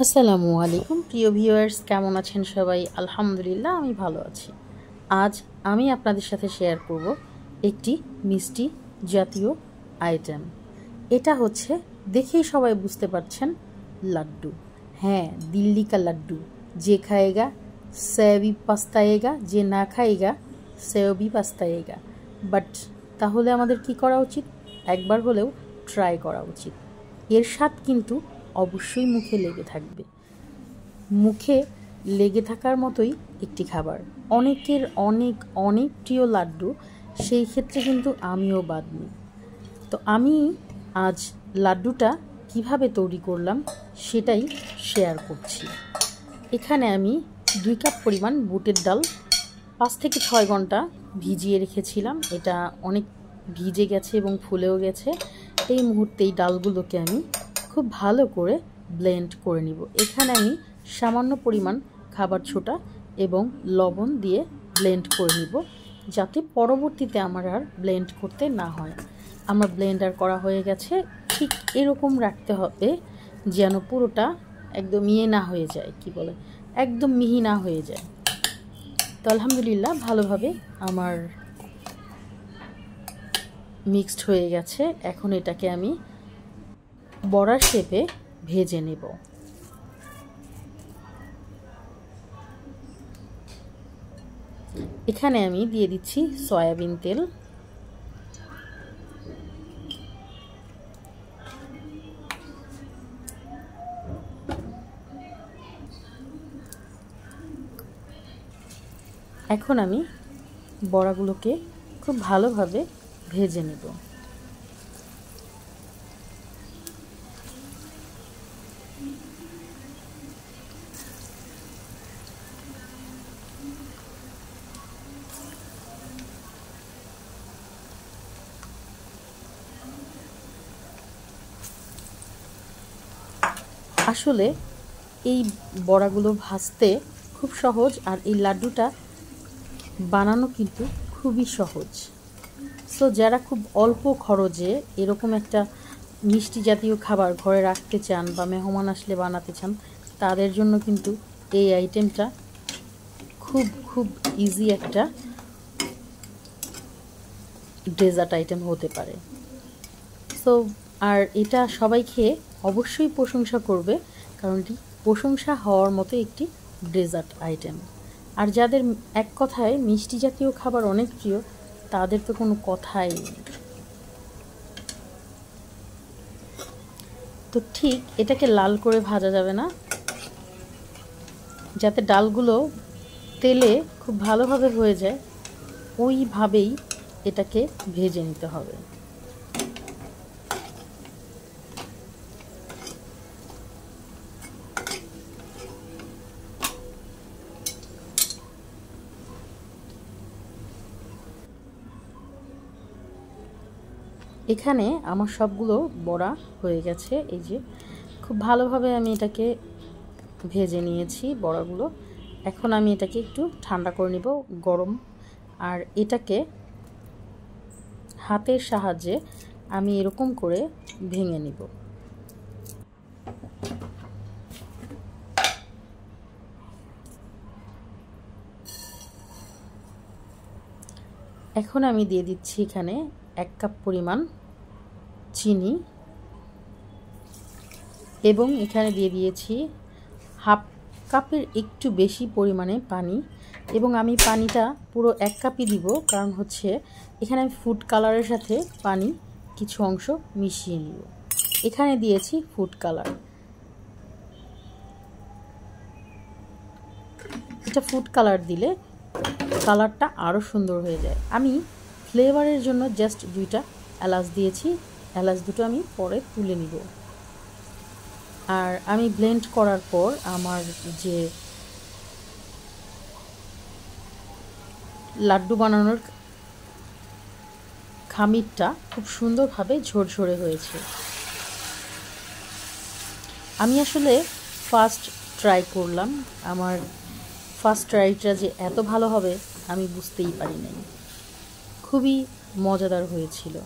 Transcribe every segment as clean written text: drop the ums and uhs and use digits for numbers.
আসসালামু আলাইকুম প্রিয় ভিউয়ার্স, কেমন আছেন সবাই? আলহামদুলিল্লাহ, আমি ভালো আছি। আজ আমি আপনাদের সাথে শেয়ার করব একটি মিষ্টি জাতীয় আইটেম। এটা হচ্ছে, দেখেই সবাই বুঝতে পারছেন, লাড্ডু। হ্যাঁ, দিল্লি কা লাড্ডু। যে খায়েগা সেও ভি পস্তায়েগা, যে না খায়েগা সেও ভি পস্তায়েগা। বাট তাহলে আমাদের কি করা উচিত? একবার হলেও ট্রাই করা উচিত। এর স্বাদ কিন্তু অবশ্যই মুখে লেগে থাকবে। মুখে লেগে থাকার মতোই একটি খাবার। অনেকের অনেক অনেক প্রিয় লাড্ডু, সেই ক্ষেত্রে কিন্তু আমিও বাদ নেই। তো আমি আজ লাড্ডুটা কিভাবে তৈরি করলাম সেটাই শেয়ার করছি। এখানে আমি 2 কাপ পরিমাণ বুটের ডাল 5 থেকে 6 ঘন্টা ভিজিয়ে রেখেছিলাম। এটা অনেক ভিজে গেছে এবং ফুলেও গেছে। এই মুহূর্তে এই ডালগুলোকে আমি খুব ভালো করে ব্লেন্ড করে নিব। এখানে আমি সামান্য পরিমাণ খাবার ছোটা এবং লবণ দিয়ে ব্লেন্ড করে নিব, যাতে পরবর্তীতে আমার আর ব্লেন্ড করতে না হয়। আমার ব্লেন্ডার করা হয়ে গেছে। ঠিক এরকম রাখতে হবে যেন পুরোটা একদম না হয়ে যায়, কি বলে, একদম মিহি না হয়ে যায়। তো আলহামদুলিল্লাহ, ভালোভাবে আমার মিক্সড হয়ে গেছে। এখন এটাকে আমি বড়ার শেপে ভেজে নেব। এখানে আমি দিয়ে দিচ্ছি সয়াবিন তেল। এখন আমি বড়াগুলোকে খুব ভালোভাবে ভেজে নেব। আসলে এই বড়াগুলো ভাজতে খুব সহজ, আর এই লাড্ডুটা বানানো কিন্তু খুবই সহজ। সো যারা খুব অল্প খরচে এরকম একটা মিষ্টি জাতীয় খাবার ঘরে রাখতে চান বা মেহমান আসলে বানাতে চান, তাদের জন্য কিন্তু এই আইটেমটা খুব খুব ইজি একটা ডেজার্ট আইটেম হতে পারে। সো আর এটা সবাই খেয়ে অবশ্যই প্রশংসা করবে, কারণ এটি প্রশংসা হওয়ার মতো একটি ডেজার্ট আইটেম। আর যাদের এক কথায় মিষ্টি জাতীয় খাবার অনেক প্রিয়, তাদের তো কোনো কথাই নেই। তো ঠিক এটাকে লাল করে ভাজা যাবে না, যাতে ডালগুলো তেলে খুব ভালোভাবে হয়ে যায়, ওইভাবেই এটাকে ভেজে নিতে হবে। এখানে আমার সবগুলো বড়া হয়ে গেছে। এই যে খুব ভালোভাবে আমি এটাকে ভেজে নিয়েছি বড়াগুলো। এখন আমি এটাকে একটু ঠান্ডা করে নিব, গরম। আর এটাকে হাতের সাহায্যে আমি এরকম করে ভেঙে নিব। এখন আমি দিয়ে দিচ্ছি এখানে 1 কাপ পরিমাণ চিনি, এবং এখানে দিয়ে দিয়েছি হাফ কাপের একটু বেশি পরিমাণে পানি। এবং আমি পানিটা পুরো 1 কাপই দিব, কারণ হচ্ছে এখানে আমি ফুড কালারের সাথে পানি কিছু অংশ মিশিয়ে নিব। এখানে দিয়েছি ফুড কালার। এটা ফুড কালার দিলে কালারটা আরও সুন্দর হয়ে যায়। আমি ফ্লেভারের জন্য জাস্ট 2টা এলাচ দিয়েছি। এলাচ দুটো আমি পরে তুলে নিব। আর আমি ব্লেন্ড করার পর আমার যে লাড্ডু বানানোর খামিরটা খুব সুন্দরভাবে ঝরঝরে হয়েছে। আমি আসলে ফার্স্ট ট্রাই করলাম। আমার ফার্স্ট ট্রাইটা যে এত ভালো হবে আমি বুঝতেই পারি নাই। খুবই মজাদার হয়েছিল।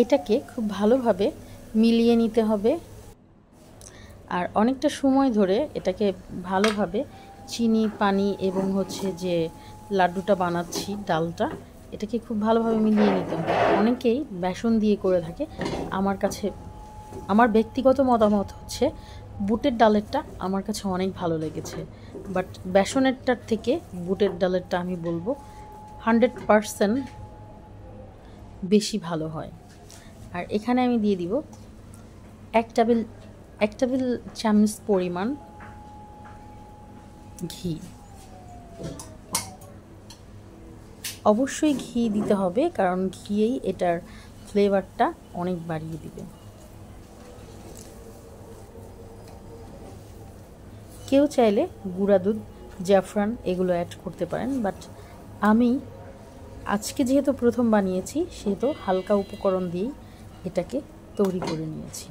এটাকে খুব ভালোভাবে মিলিয়ে নিতে হবে। আর অনেকটা সময় ধরে এটাকে ভালোভাবে চিনি, পানি এবং হচ্ছে যে লাড্ডুটা বানাচ্ছি, ডালটা, এটাকে খুব ভালোভাবে মিলিয়ে নিতে হবে। অনেকেই বেসন দিয়ে করে থাকে। আমার ব্যক্তিগত মতামত হচ্ছে বুটের ডালেরটা আমার কাছে অনেক ভালো লেগেছে, বাট বেসনেরটার থেকে বুটের ডালেরটা আমি বলবো 100% বেশি ভালো হয়। আর এখানে আমি দিয়ে দিব এক টেবিল চামচ পরিমাণ ঘি। অবশ্যই ঘি দিতে হবে, কারণ ঘিয়েই এটার ফ্লেভারটা অনেক বাড়িয়ে দিবে। কেউ চাইলে গুঁড়া দুধ, জাফরান এগুলো অ্যাড করতে পারেন, বাট আমি আজকে যেহেতু প্রথম বানিয়েছি সেহেতু হালকা উপকরণ দিয়েই এটাকে তৈরি করে নিয়েছি।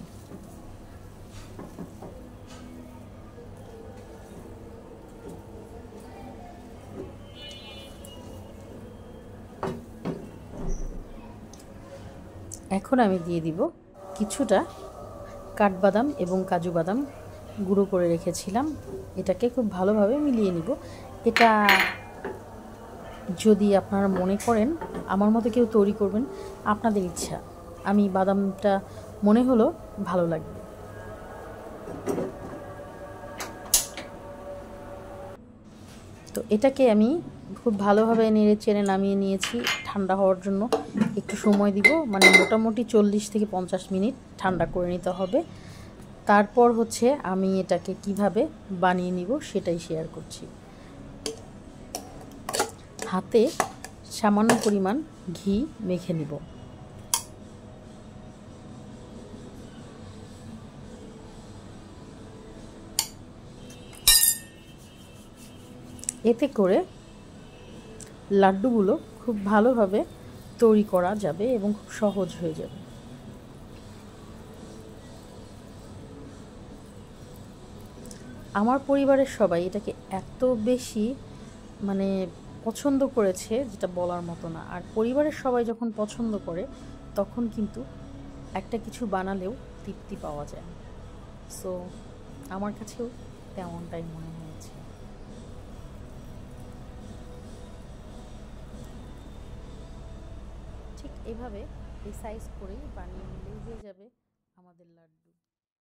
এখন আমি দিয়ে দিব কিছুটা কাঠবাদাম এবং কাজু বাদাম গুঁড়ো করে রেখেছিলাম। এটাকে খুব ভালোভাবে মিলিয়ে নিব। এটা যদি আপনারা মনে করেন আমার মতো কেউ তৈরি করবেন, আপনাদের ইচ্ছা। আমি বাদামটা মনে হলো ভালো লাগবে। তো এটাকে আমি খুব ভালোভাবে নেড়ে চেড়ে নামিয়ে নিয়েছি। ঠান্ডা হওয়ার জন্য একটু সময় দিব, মানে মোটামুটি 40 থেকে 50 মিনিট ঠান্ডা করে নিতে হবে। তারপর হচ্ছে আমি এটাকে কিভাবে বানিয়ে নিব সেটাই শেয়ার করছি। হাতে সামান্য পরিমাণ ঘি মেখে নিব। এতে করে লাড্ডুগুলো খুব ভালোভাবে তৈরি করা যাবে এবং খুব সহজ হয়ে যাবে। আমার পরিবারের সবাই এটাকে এত বেশি মানে পছন্দ করেছে যেটা বলার মতো না। আর পরিবারের সবাই যখন পছন্দ করে তখন কিন্তু একটা কিছু বানালেও তৃপ্তি পাওয়া যায়। সো আমার কাছেও তেমনটাই মনে হয়েছে। ঠিক এভাবে এই সাইজ করেই বানিয়ে নিলেই হয়ে যাবে আমাদের লাড্ডু।